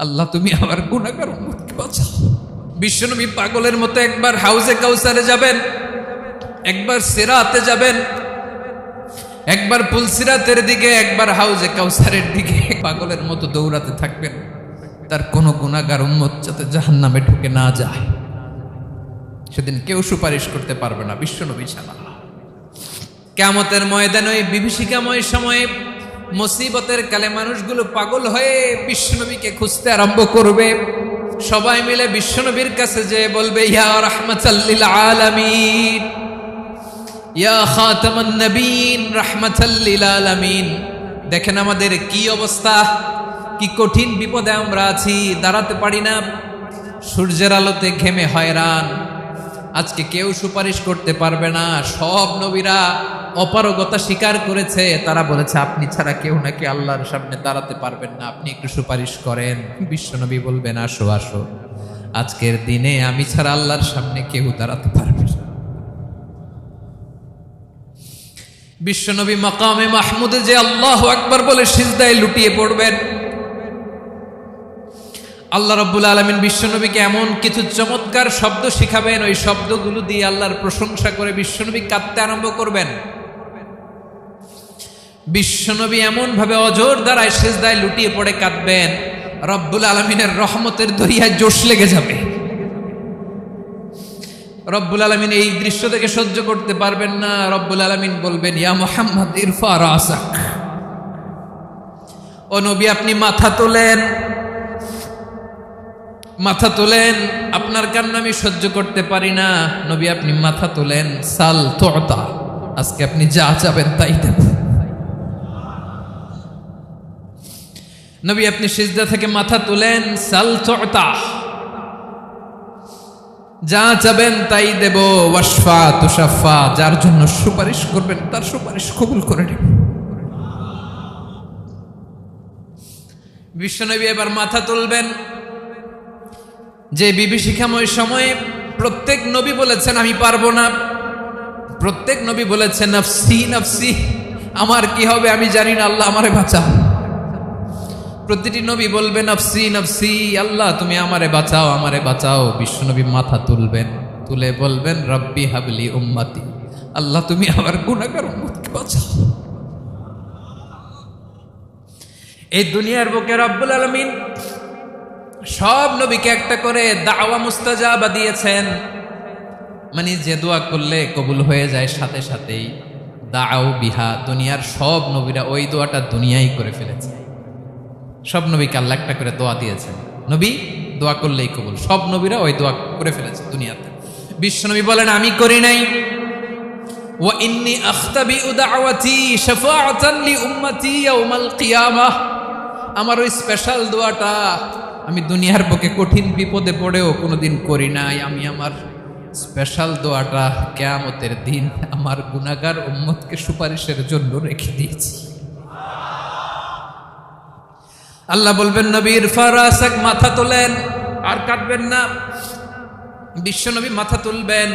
আল্লাহ তুমি আমার গুনাহগার উম্মতকে বাঁচাও। বিশ্বনবী পাগলের মতো একবার হাউজে কাউসারে যাবেন, একবার সিরাতে যাবেন, একবার পুলসিরাতের দিকে, একবার হাউজে কাউসারের দিকে পাগলের মতো দৌড়াতে থাকবেন। তার কোনো গুনাহগার উম্মত যাতে জাহান্নামে ঢুকে না যায়। সেদিন কেউ সুপারিশ করতে পারবে না বিশ্বনবী ছাড়া। কিয়ামতের ময়দানে ওই বিভীষিকাময় সময়ে মুসিবতের কালে মানুষগুলো পাগল হয়ে বিশ্বনবীকে খুঁজতে আরম্ভ করবে। সবাই মিলে বিশ্বনবীর কাছে যেয়ে বলবে, ইয়া রাহমাতাল লিল আলামিন, ইয়া খাতামান নবীন, রাহমাতাল লিল আলামিন। দেখেন আমাদের কি অবস্থা, কি কঠিন বিপদে আমরা আছি, দাঁড়াতে পারি না, সূর্যের আলোতে ঘেমে হয়রান। আজকে কেউ সুপারিশ করতে পারবে না। সব নবীরা অপারগতা স্বীকার করেছে, তারা বলেছে আপনি ছাড়া কেউ নাকি আল্লাহর সামনে দাঁড়াতে পারবেন না, আপনি একটু সুপারিশ করেন। বিশ্বনবী বলবেন, আসো আসো, আজকের দিনে আমি ছাড়া আল্লাহর সামনে কেউ দাঁড়াতে পারবে না। বিশ্বনবী মাকামে মাহমুদে যে আল্লাহু আকবার বলে সিজদায় লুটিয়ে পড়বেন। আল্লাহ রাব্বুল আলামিন বিশ্বনবীকে এমন কিছু চমৎকার শব্দ শিখাবেন, ওই শব্দগুলো দিয়ে আল্লাহর প্রশংসা করে বিশ্বনবী কাঁদতে আরম্ভ করবেন। বিশ্বনবী এমন ভাবে অজর দ্বারায় সিজদায় লুটিয়ে পড়ে কাঁদবেন, রব্বুল আলামিনের রহমতের দরিয়ায় জোশ লেগে যাবে। রব্বুল আলামিন এই দৃশ্য থেকে সহ্য করতে পারবেন না। রব্বুল আলামিন বলবেন, ইয়া মুহাম্মদ ইরফা রাসাক, ও নবী আপনি মাথা তোলেন, মাথা তোলেন, আপনার কান্না আমি সহ্য করতে পারি না। নবী আপনি মাথা তোলেন, সাল তুতা, আজকে আপনি যা চাবেন তাই দেব। নবী আপনি সিজদা থেকে মাথা তুলেন, সাল তুতা, যা চাবেন তাই দেব। ওয়াশফা তুশাফা, যার জন্য সুপারিশ করবেন তার সুপারিশ কবুল করে নেব। বিশ্বনবী এবার মাথা তুলবেন। যে বিভীষিকাময় সময়ে প্রত্যেক নবী বলেছেন আমি পারবো না, প্রত্যেক নবী বলেছেন নফসি নফসি, আমার কি হবে আমি জানি না, আল্লাহ আমারে বাঁচাও। প্রতিটি নবী বলবেন নফসি নফসি, আল্লাহ তুমি আমারে বাঁচাও, আমারে বাঁচাও। বিশ্বনবী মাথা তুলবেন, তুলে বলবেন রব্বি হাবলি উম্মতি, আল্লাহ তুমি আমার গুনাহগার উম্মতকে বাঁচাও। এই দুনিয়ার বুকে রব্বুল আলামিন সব নবীকে একটা করে দাওয়া মুস্তাজাবা দিয়েছেন, মানে যে দোয়া করলে কবুল হয়ে যায় সাথে সাথেই। দাও বিহা, দুনিয়ার সব নবীরা ওই দোয়াটা দুনিয়ায় করে ফেলেছে। সব নবীকে আল্লাহ একটা করে দোয়া দিয়েছেন, নবী দোয়া করলেই কবুল। সব নবীরা ওই দোয়া করে ফেলেছে দুনিয়াতে। বিশ্বনবী বলেন আমি করি নাই। ওয়া ইন্নী আখতাবিউ দাওয়াতি শাফাআতান লি উম্মতি ইয়াউমাল কিয়ামাহ, আমার ওই স্পেশাল দোয়াটা আমি দুনিয়ার বুকে কঠিন বিপদে পড়েও কোনোদিন করি নাই। আমি আমার স্পেশাল দোয়াটা কিয়ামতের দিন আমার গুনাহগার উম্মতকে সুপারিশের জন্য রেখে দিয়েছি। আল্লাহ বলবেন নবী ইরফা রাসাক, মাথা তোলেন, আর কাটবেন না। বিশ্বনবী মাথা তুলবেন,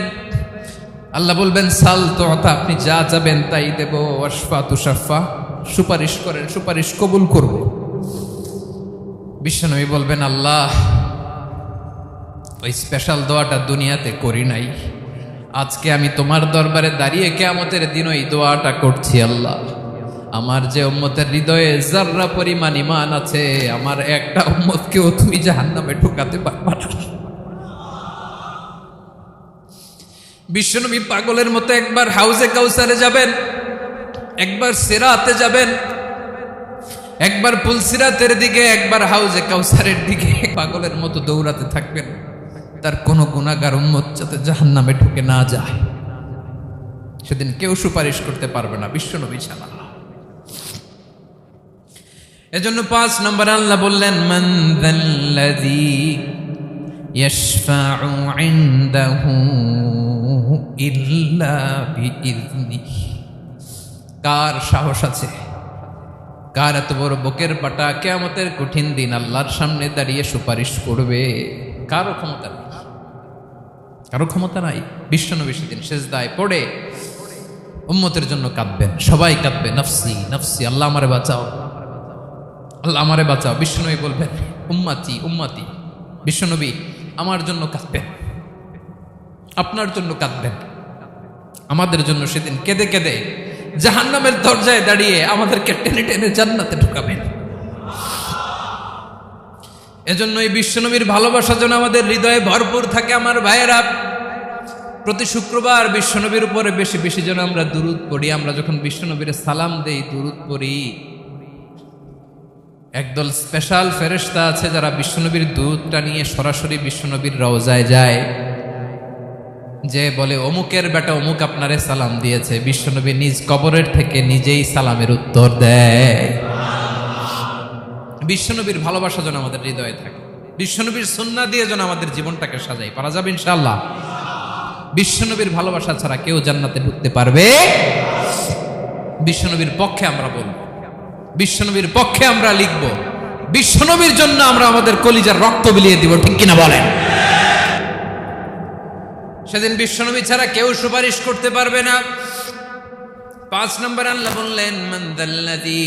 আল্লাহ বলবেন সাল তুতা, আপনি যা চাবেন তাই দেব। ওয়াশফা তুশাফা, সুপারিশ করেন, সুপারিশ কবুল করব। বিশ্বনবী বলবেন আল্লাহ ওই স্পেশাল দোয়াটা দুনিয়াতে করি নাই, আজকে আমি তোমার দরবারে দাঁড়িয়ে কিয়ামতের দিন ওই দোয়াটা করছি। আল্লাহ আমার যে উম্মতের হৃদয়ে যাররা পরিমাণ ঈমান আছে, আমার একটা উম্মতকেও তুমি জাহান্নামে ঢোকাতে পারবা না। বিশ্বনবী পাগলের মতো একবার হাউজে কাউসারে যাবেন, একবার সিরাতে যাবেন, একবার পুলসিরাতের দিকে, একবার হাউজে কাউসারের দিকে পাগলের মতো দৌড়াতে থাকবেন। তার কোনো গুনাহগার উম্মত যাতে জাহান্নামে ঢুকে না যায়। সেদিন কেউ সুপারিশ করতে পারবে না বিশ্বনবী ছাড়া। এজন্য 5 নম্বরে আল্লাহ বললেন মান যাল্লাযী ইয়াশফাউ ইনদাহু ইল্লা বিইযনিহি, কার সাহস আছে, কার এত বড় বুকের পাটা কিয়ামতের কঠিন দিন আল্লাহর সামনে দাঁড়িয়ে সুপারিশ করবে? কারো ক্ষমতা নেই, কারো ক্ষমতা নাই। বিশ্বনবী সেদিন সিজদায় পড়ে উম্মতের জন্য কাঁদবেন, সবাই কাঁদবে নফসি নফসি, আল্লাহ আমারে বাঁচাও, আল্লাহ আমারে বাঁচাও। বিশ্বনবী বলবেন উম্মতি উম্মতি। বিশ্বনবী আমার জন্য কাঁদবেন, আপনার জন্য কাঁদবেন, আমাদের জন্য সেদিন কেঁদে কেঁদে জাহান্নামের দরজায় দাঁড়িয়ে আমাদেরকে টেনে টেনে জান্নাতে ঢুকাবেন। এজন্য এই বিশ্বনবীর ভালোবাসা যেন আমাদের হৃদয়ে ভরপুর থাকে। আমার ভাইয়েরা, প্রতি শুক্রবার বিশ্বনবীর উপরে বেশি বেশি যেন আমরা দুরূদ পড়ি। আমরা যখন বিশ্বনবীর সালাম দেই, দুরূদ পড়ি, একদল স্পেশাল ফেরেশতা আছে যারা বিশ্বনবীর দুরূদটা নিয়ে সরাসরি বিশ্বনবীর রওজায় যায়, যে বলে অমুকের বেটা অমুক আপনারে সালাম দিয়েছে। বিশ্বনবী নিজ কবরের থেকে নিজেই সালামের উত্তর দেয়। বিশ্বনবীর ভালোবাসা যেন আমাদের হৃদয়ে থাকে, বিশ্বনবীর সুন্নাহ দিয়ে যেন আমাদের জীবনটাকে সাজাই। পারা যাবে ইনশাআল্লাহ। বিশ্বনবীর ভালোবাসা ছাড়া কেউ জান্নাতে ঢুকতে পারবে। বিশ্বনবীর পক্ষে আমরা বলবো, বিশ্বনবীর পক্ষে আমরা লিখব, বিশ্বনবীর জন্য আমরা আমাদের কলিজার রক্ত বিলিয়ে দিব, ঠিক কিনা বলেন? সেদিন বিশ্বনবী ছাড়া কেউ সুপারিশ করতে পারবে না। 5 নম্বর আল্লাহ বললেন, মান যাল্লাযী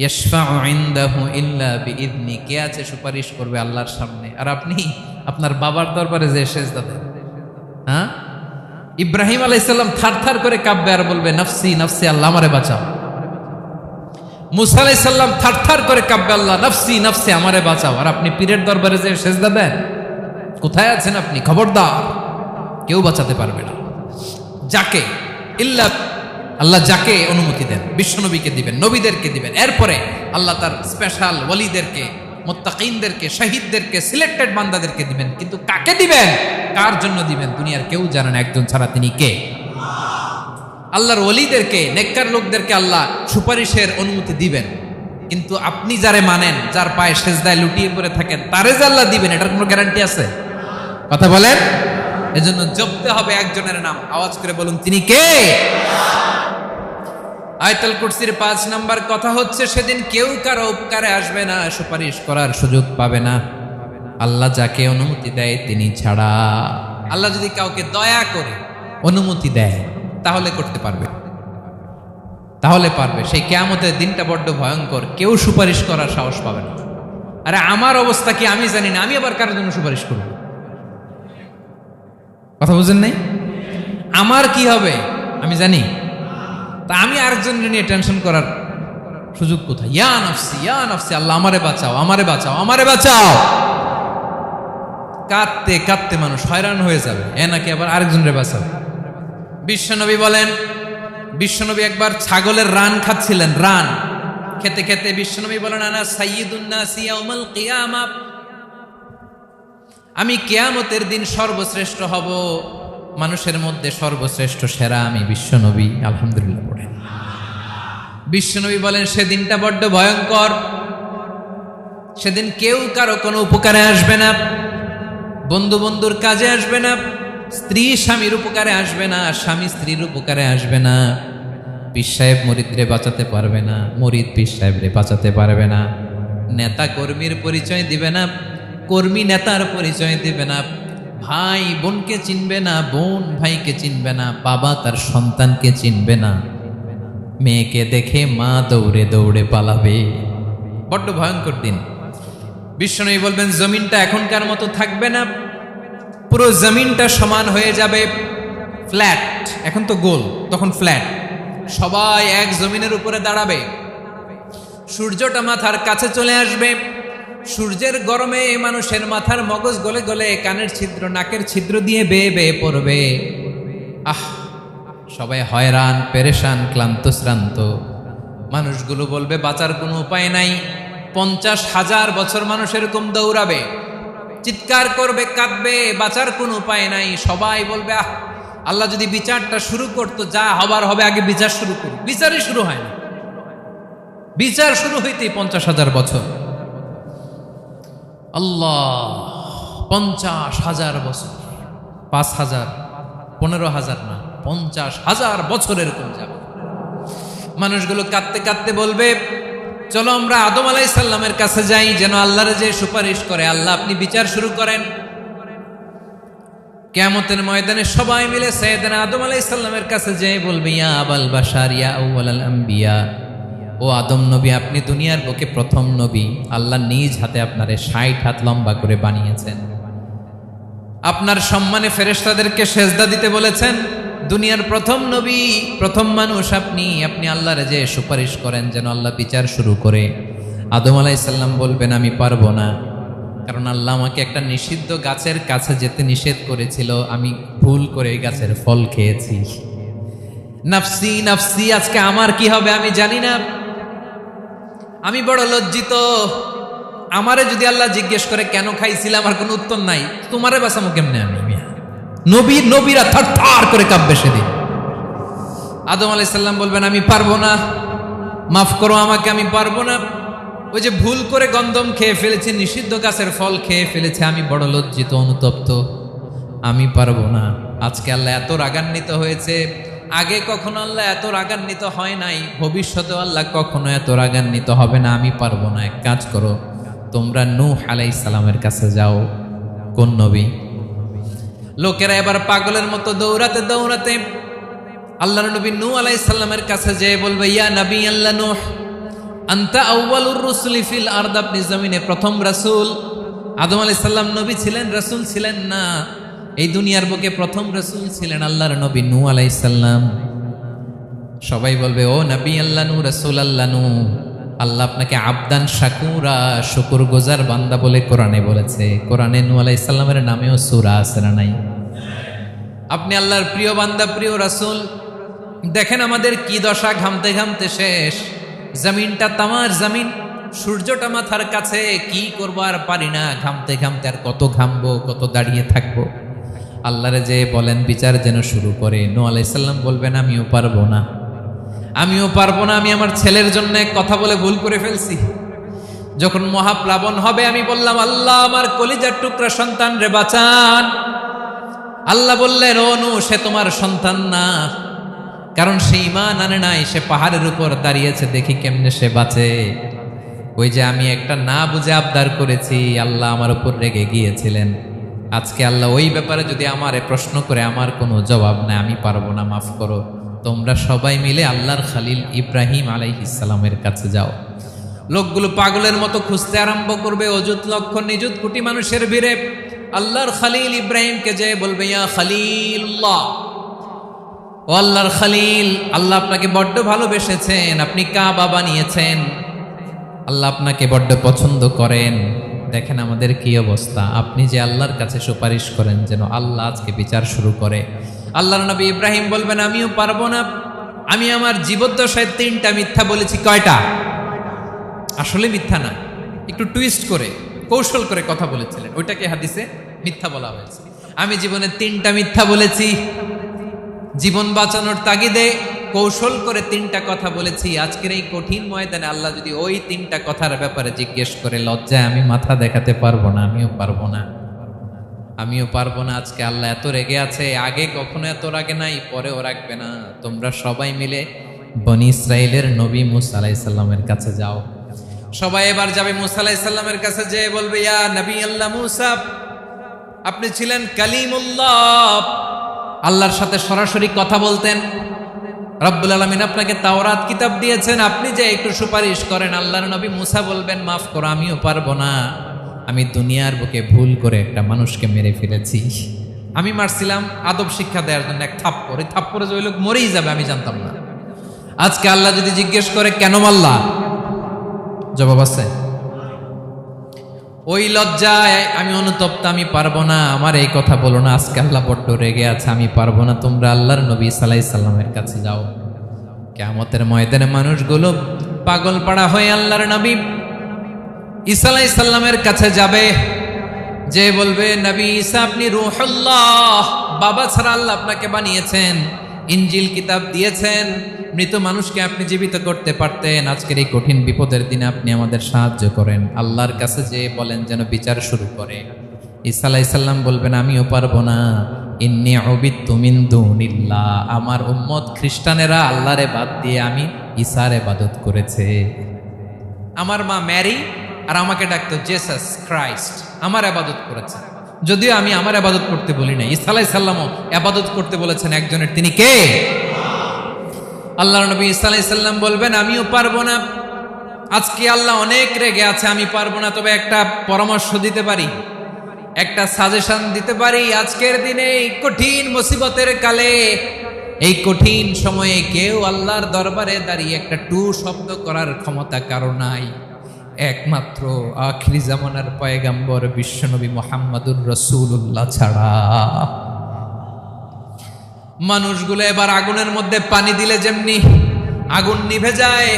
ইয়াশফাউ ইনদাহু ইল্লা বিইذনি। কে আছে সুপারিশ করবে আল্লাহর সামনে? আর আপনি আপনার বাবার দরবারে যে সেজদা দেন, হ্যাঁ? ইব্রাহিম আলাইহিস সালাম থারথার করে কাঁপবে আর বলবে নাফসি নাফসি, আল্লাহ আমারে বাঁচাও। মুসা আলাইহিস সালাম থারথার করে কাঁপবে, আল্লাহ নাফসি নাফসি, আমারে বাঁচাও। আর আপনি পীরের দরবারে যে সেজদা দেন, কোথায় আছেন আপনি? খবরদার, কেউ বাঁচাতে পারবে না। যাকে ইল্লা আল্লাহ যাকে অনুমতি দেন, বিশ্বনবীকে দিবেন, নবীদেরকে দিবেন। এরপরে আল্লাহ তার স্পেশাল ওয়ালিদেরকে, মুত্তাকিনদেরকে, শহীদদেরকে, সিলেক্টেড বান্দাদেরকে দিবেন। কিন্তু কাকে দিবেন, কার জন্য দিবেন, দুনিয়ার কেউ জানে না। একজন ছাড়া, তিনি কে? আল্লাহর ওয়ালিদেরকে, নেককার লোকদেরকে আল্লাহ সুপারিশের অনুমতি দিবেন। কিন্তু আপনি যারে মানেন, যার পায়ে সেজদায় লুটিয়ে পড়ে থাকেন, তারে যে আল্লাহ দিবেন, এটার কোনো গ্যারান্টি আছে? কথা বলেন। এজন্য জপতে হবে একজনের নাম। আওয়াজ করে বলুন, তিনি কে? আয়াতুল কুরসির 5 নাম্বার কথা হচ্ছে, সেদিন কেউ কারো উপকারে আসবে না, সুপারিশ করার সুযোগ পাবে না, আল্লাহ যাকে অনুমতি দেয় তিনি ছাড়া। আল্লাহ যদি কাউকে দয়া করে অনুমতি দেয় তাহলে করতে পারবে, তাহলে পারবে। সেই কিয়ামতের দিনটা বড্ড ভয়ঙ্কর, কেউ সুপারিশ করার সাহস পাবে না। আরে আমার অবস্থা কি আমি জানি না, আমি আবার কারোর জন্য সুপারিশ করব? কথা বুঝেন নাই? আমার কি হবে আমি জানি, তা আমি আরেকজনের নিয়ে টেনশন করার সুযোগ কোথায়? ইয়া নাফসি ইয়া নাফসি, আল্লাহ আমারে বাঁচাও, আমারে বাঁচাও, আমারে বাঁচাও। কাঁদতে কাঁদতে মানুষ হয়রান হয়ে যাবে, এ নাকি আবার আরেকজনের বাঁচাও। বিশ্বনবী বলেন, বিশ্বনবী একবার ছাগলের রান খাচ্ছিলেন। রান খেতে খেতে বিশ্বনবী বলেন, আনা সাইয়্যিদুন নাসি ইয়াউমাল কিয়ামা, আমি কিয়ামতের দিন সর্বশ্রেষ্ঠ হব, মানুষের মধ্যে সর্বশ্রেষ্ঠ সেরা আমি বিশ্বনবী। আলহামদুলিল্লাহ পড়েন। বিশ্বনবী বলেন, সেদিনটা বড্ড ভয়ঙ্কর। সেদিন কেউ কারো কোনো উপকারে আসবে না, বন্ধু বন্ধুর কাজে আসবে না, স্ত্রী স্বামীর উপকারে আসবে না, স্বামী স্ত্রীর উপকারে আসবে না, পীর সাহেব মুরিদরে বাঁচাতে পারবে না, মুরিদ পীর সাহেবরে বাঁচাতে পারবে না, নেতা কর্মীর পরিচয় দিবে না, কর্মী নেতার পরিচয় দিবে না, ভাই বোনকে চিনবে না, বোন ভাইকে চিনবে না, বাবা তার সন্তানকে চিনবে না, মেয়েকে দেখে মা দৌড়ে দৌড়ে পালাবে। বড্ড ভয়ঙ্কর দিন। বিশ্বনবী বলবেন, জমিনটা এখনকার মতো থাকবে না, পুরো জমিনটা সমান হয়ে যাবে, ফ্ল্যাট। এখন তো গোল, তখন ফ্ল্যাট। সবাই এক জমিনের উপরে দাঁড়াবে, সূর্যটা মাথার কাছে চলে আসবে, সূর্যের গরমে মানুষের মাথার মগজ গলে গলে কানের ছিদ্র, নাকের ছিদ্র দিয়ে বেয়ে বেয়ে পড়বে। সবাই হয়রান, পেরেশান, ক্লান্ত শ্রান্ত। মানুষগুলো বলবে বাঁচার কোনো উপায় নাই। 50,000 বছর মানুষ এরকম দৌড়াবে, চিৎকার করবে, কাঁদবে, বাঁচার কোনো উপায় নাই। সবাই বলবে, আল্লাহ যদি বিচারটা শুরু করতো, যা হবার হবে, আগে বিচার শুরু করুন। বিচারই শুরু হয় না, বিচার শুরু হইতেই 50,000 বছর। আল্লাহ, 50,000 বছর, 5,000, 15,000 না, 50,000 বছর এরকম যাবে। মানুষগুলো কাঁদতে কাঁদতে বলবে, চলো আমরা আদম আলাইহিস সালামের কাছে যাই, যেন আল্লাহর যে সুপারিশ করে, আল্লাহ আপনি বিচার শুরু করেন। কিয়ামতের ময়দানে সবাই মিলে সাইয়েদনা আদম আলাইহিস সালামের কাছে যেয়ে বলবে, ইয়া আবাল বাশার ইয়া আউয়ালাল আম্বিয়া, ও ও আদম নবী, আপনি দুনিয়ার বুকে প্রথম নবী। আল্লাহ নিজ হাতে আপনারে 60 হাত লম্বা করে বানিয়েছেন। আপনার সম্মানে ফেরেশতাদেরকে সেজদা দিতে বলেছেন। দুনিয়ার প্রথম নবী, প্রথম মানুষ আপনি। আপনি আল্লাহর যে সুপারিশ করেন যেন আল্লাহ বিচার শুরু করে। আদম আলাইহিস সালাম বলবেন আমি পারবো না, কারণ আল্লাহ আমাকে একটা নিষিদ্ধ গাছের কাছে যেতে নিষেধ করেছিল, আমি ভুল করে এই গাছের ফল খেয়েছি। নাফসি নাফসি, আজকে আমার কি হবে আমি জানি না, আমি বড় লজ্জিত। আমারে যদি আল্লাহ জিজ্ঞেস করে কেন খাইছিলাম, আমার কোনো উত্তর নাই। তোমারে বাঁচামো কেমনে আমি? নবীরা থার থার করে কাঁপবে সেদিন। আদম আলাইহিস সালাম বলবেন আমি পারবো না, মাফ করো আমাকে, আমি পারবো না। ওই যে ভুল করে গন্ধম খেয়ে ফেলেছি, নিষিদ্ধ গাছের ফল খেয়ে ফেলেছে, আমি বড় লজ্জিত, অনুতপ্ত, আমি পারবো না। আজকে আল্লাহ এত রাগান্বিত হয়েছে, আগে কখনো আল্লাহ এত রাগান্বিত হয় নাই, ভবিষ্যতেও আল্লাহ কখনো এত রাগান্বিত হবে না। আমি পারবো না। এক কাজ করো, তোমরা নূহ আলাইহিস সালামের কাছে যাও। কোন নবী? লোকেরা এবার পাগলের মতো দৌড়াতে দৌড়াতে আল্লাহর নবী নূহ আলাইহিস সালামের কাছে যেয়ে বলবে ইয়া নবী আল্লাহ নূহ, আনতা আউয়ালুর রুসুলি ফিল আরদ, আপনি জমিনে প্রথম রাসূল। আদম আলাইহিস সালাম নবী ছিলেন, রাসূল ছিলেন না। এই দুনিয়ার বুকে প্রথম রাসূল ছিলেন আল্লাহর নবী নূহ আলাইহিস সালাম। সবাই বলবে ও নবী আল্লাহ নূহ, রাসূল আল্লাহ নূহ, আল্লাহ আপনাকে আবদান শাকুরা, শুকরগুজার বান্দা বলে কোরআনে বলেছে। কোরআনে নূহ আলাইহিস সালামের নামেও সূরা আছে না নাই? আপনি আল্লাহর প্রিয় বান্দা, প্রিয় রাসূল। দেখেন আমাদের কি দশা, ঘামতে ঘামতে শেষ। জমিনটা তামার জমিন, সূর্যটা মাথার কাছে, কি করবো আর পারি না, ঘামতে ঘামতে আর কত ঘামবো, কত দাঁড়িয়ে থাকবো। আল্লাহরে যে বলেন বিচার যেন শুরু করে। নূহ আলাইহিস সালাম বলবেন আমিও পারবো না, আমিও পারবো না। আমি আমার ছেলের জন্য এক কথা বলে ভুল করে ফেলছি। যখন মহাপ্লাবন হবে আমি বললাম আল্লাহ আমার কলিজার টুকরা সন্তান রে বাঁচান। আল্লাহ বললেন ও নূহ, সে তোমার সন্তান না, কারণ সে ঈমান আনে নাই, সে পাহাড়ের উপর দাঁড়িয়েছে, দেখি কেমনে সে বাঁচে। ওই যে আমি একটা না বুঝে আবদার করেছি, আল্লাহ আমার উপর রেগে গিয়েছিলেন। আজকে আল্লাহ ওই ব্যাপারে যদি আমারে প্রশ্ন করে, আমার কোনো জবাব নাই, আমি পারবো না, মাফ করো। তোমরা সবাই মিলে আল্লাহর খালিল ইব্রাহিম আলাইহিস সালামের কাছে যাও। লোকগুলো পাগলের মতো খুঁজতে আরম্ভ করবে, অযুত লক্ষ নিযুত কোটি মানুষের ভিড়ে আল্লাহর খালিল ইব্রাহিমকে যে বলবে ইয়া খালিলুল্লাহ, ও আল্লাহর খালিল, আল্লাহ আপনাকে বড্ড ভালোবেসেছেন, আপনি কাবা বানিয়েছেন, আল্লাহ আপনাকে বড্ড পছন্দ করেন। দেখেন আমাদের কি অবস্থা। আপনি যে আল্লাহর কাছে সুপারিশ করেন যেন আল্লাহ আজকে বিচার শুরু করে। আল্লাহর নবী ইব্রাহিম বলবেন আমিও পারবো না, আমি আমার জীবদ্দশায় 3টা মিথ্যা বলেছি। কয়টা? আসলে মিথ্যা না, একটু টুইস্ট করে কৌশল করে কথা বলেছিলেন, ওইটাকে হাদিসে মিথ্যা বলা হয়েছে। আমি জীবনে 3টা মিথ্যা বলেছি, জীবন বাঁচানোর তাগিদে কৌশল করে 3টা কথা বলেছি। আজকের এই কঠিন ময়দানে আল্লাহ যদি ওই 3টা কথার ব্যাপারে জিজ্ঞেস করে, লজ্জায় আমি মাথা দেখাতে পারবো না, আমিও পারবো না, আমিও পারবো না। আজকে আল্লাহ এত রেগে আছে, আগে কখনো এত রাগে নাই, পরেও রাখবে না। তোমরা সবাই মিলে বনি ইসরাইলের নবী মূসা আলাইহিস সালামের কাছে যাও। সবাই এবার যাবে মূসা আলাইহিস সালামের কাছে, যে বলবে ইয়া নবী আল্লাহ মূসা, আপনি ছিলেন কালিমুল্লাহ, আল্লাহর সাথে সরাসরি কথা বলতেন। রব্বুল আলামিন আপনাকে তাওরাত কিতাব দিয়েছেন, আপনি যে একটু সুপারিশ করেন। আল্লাহর নবী মূসা বলবেন মাফ করো, আমিও পারবো না, আমি দুনিয়ার বুকে ভুল করে একটা মানুষকে মেরে ফেলেছি। আমি মারছিলাম আদব শিক্ষা দেওয়ার জন্য এক থাপ্পড়, এই থাপ্পড়ে যে ওই লোক মরেই যাবে আমি জানতাম না। আজকে আল্লাহ যদি জিজ্ঞেস করে কেন মারলা, জবাব আছে? ওই লজ্জায় আমি অনুতপ্ত, আমি পারবো না, আমার এই কথা বলো না। আজকে আল্লাহ বড্ড রেগে আছে, আমি পারবো না। তোমরা আল্লাহর নবী ঈসা আলাইহিস সালামের কাছে যাও। কিয়ামতের ময়দানে মানুষগুলো পাগল পাড়া হয়ে আল্লাহর নবী ঈসা আলাইহিস সালামের কাছে যাবে, যে বলবে নবী ঈসা আপনি রূহুল্লাহ, বাবা ছাড়া আল্লাহ আপনাকে বানিয়েছেন, ইনজিল কিতাব দিয়েছেন, মৃত মানুষকে আপনি জীবিত করতে পারতেন। আজকের এই কঠিন বিপদের দিনে আপনি আমাদের সাহায্য করেন। আল্লাহর কাছে যে বলেন যেন বিচার শুরু করে। ঈসা আলাইহিস সালাম বলবেন আমিও পারবো না, ইন্নী উবিদতু মিন দুনিল্লাহ, আমার উম্মত খ্রিস্টানেরা আল্লাহরে বাদ দিয়ে আমি ঈসার ইবাদত করেছে। আমার মা ম্যারি আর আমাকে ডাকতো জেসাস ক্রাইস্ট, আমার ইবাদত করেছে। যদিও আমি আমার ইবাদত করতে বলি না, ঈসা আলাইহিস সালামও ইবাদত করতে বলেছেন একজনের, তিনি কে? আল্লাহ নবী সাল্লাল্লাহু আলাইহি সাল্লাম বলবেন আমিও পারবো না, আজকে আল্লাহ অনেক রেগে আছে, আমি পারবো না, তবে একটা পরামর্শ দিতে পারি, একটা সাজেশন দিতে পারি। আজকের দিনে এই কঠিন মুসিবতের কালে, এই কঠিন সময়ে কেউ আল্লাহর দরবারে দাঁড়িয়ে একটা টু শব্দ করার ক্ষমতা কারো নাই, একমাত্র আখিরি জামানার পয়গাম্বর বিশ্বনবী মুহাম্মদুর রাসূলুল্লাহ ছাড়া। মানুষগুলো এবার আগুনের মধ্যে পানি দিলে যেমনি আগুন নিভে যায়,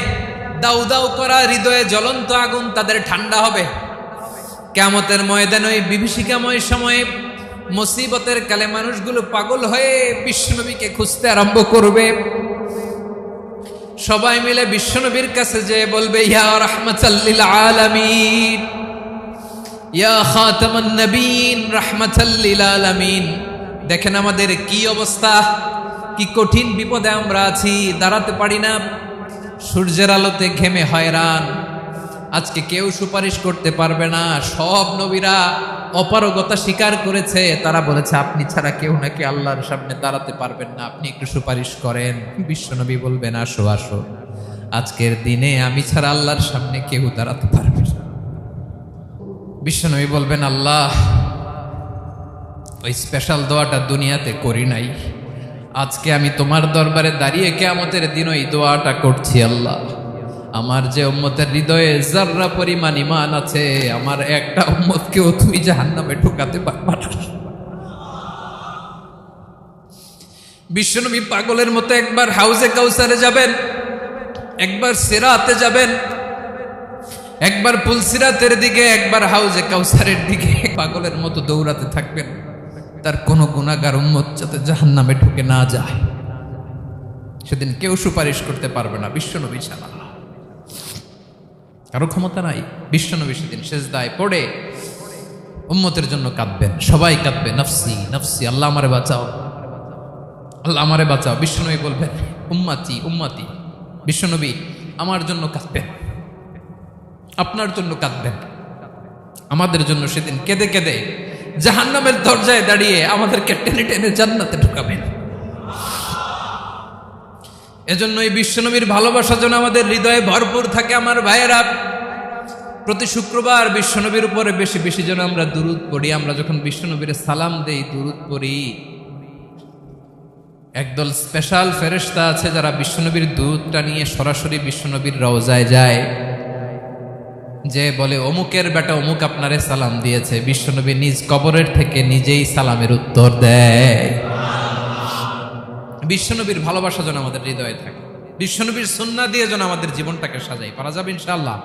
দাউ দাউ করা হৃদয়ে জ্বলন্ত আগুন তাদের ঠান্ডা হবে। কিয়ামতের ময়দানে ওই বিভীষিকাময় সময়ে মুসিবতের কালে মানুষগুলো পাগল হয়ে বিশ্বনবীকে খুঁজতে আরম্ভ করবে। সবাই মিলে বিশ্বনবীর কাছে যেয়ে বলবে ইয়া রাহমাতাল লিল আলামিন, ইয়া খাতামান নবীন, রাহমাতাল লিল আলামিন। দেখেন আমাদের কি অবস্থা, কি কঠিন বিপদে আমরা আছি, দাঁড়াতে পারি না, সূর্যের আলোতে ঘেমে হয়রান। আজকে কেউ সুপারিশ করতে পারবে না। সব নবীরা অপারগতা স্বীকার করেছে, তারা বলেছে আপনি ছাড়া কেউ নাকি আল্লাহর সামনে দাঁড়াতে পারবেন না, আপনি একটু সুপারিশ করেন। বিশ্বনবী বলবেন আসো আসো, আজকের দিনে আমি ছাড়া আল্লাহর সামনে কেউ দাঁড়াতে পারবে না। বিশ্বনবী বলবেন আল্লাহ, ওই স্পেশাল দোয়াটা দুনিয়াতে করি নাই, আজকে আমি তোমার দরবারে দাঁড়িয়ে কিয়ামতের দিন ওই দোয়াটা করছি। আল্লাহ, আমার যে উম্মতের হৃদয়ে যাররা পরিমাণ ঈমান আছে, আমার একটা উম্মতকেও তুমি জাহান্নামে ঢোকাতে পারবা না। বিশ্বনবী পাগলের মতো একবার হাউজে কাউসারে যাবেন, একবার সিরাতে যাবেন, একবার পুলসিরাতের দিকে, একবার হাউজে কাউসারের দিকে পাগলের মতো দৌড়াতে থাকবেন। তার কোন গুনাহগার উম্মত যাতে জাহান্নামে ঢুকে না যায়। সেদিন কেউ সুপারিশ করতে পারবে না বিশ্বনবী ছাড়া, কারো ক্ষমতা নাই। বিশ্বনবী সেদিন সেজদায় পড়ে উম্মতের জন্য কাঁদবেন, সবাই কাঁদবে নফসি নফসি, আল্লাহ আমারে বাঁচাও, আল্লাহ আমারে বাঁচাও। বিশ্বনবী বলবেন উম্মতি উম্মতি। বিশ্বনবী আমার জন্য কাঁদবেন, আপনার জন্য কাঁদবেন, আমাদের জন্য সেদিন কেঁদে কেঁদে জাহান্নামের দরজায় দাঁড়িয়ে আমাদেরকে টেনে টেনে জান্নাতে ঢুকাবেন। এজন্য এই বিশ্বনবীর ভালোবাসা যেন আমাদের হৃদয়ে ভরপুর থাকে। আমার ভাইয়েরা, প্রতি শুক্রবার বিশ্বনবীর উপরে বেশি বেশি যেন আমরা দুরূদ পড়ি। আমরা যখন বিশ্বনবীর সালাম দেই, দুরূদ পড়ি, একদল স্পেশাল ফেরেশতা আছে যারা বিশ্বনবীর দুরূদটা নিয়ে সরাসরি বিশ্বনবীর রওজায় যায়, যে বলে অমুকের বেটা অমুক আপনারে সালাম দিয়েছে। বিশ্বনবী নিজ কবরের থেকে নিজেই সালামের উত্তর দেয়। বিশ্বনবীর ভালোবাসা যেন আমাদের হৃদয়ে থাকে, বিশ্বনবীর সুন্নাহ দিয়ে যেন আমাদের জীবনটাকে সাজাই। পারা যাবে ইনশাআল্লাহ।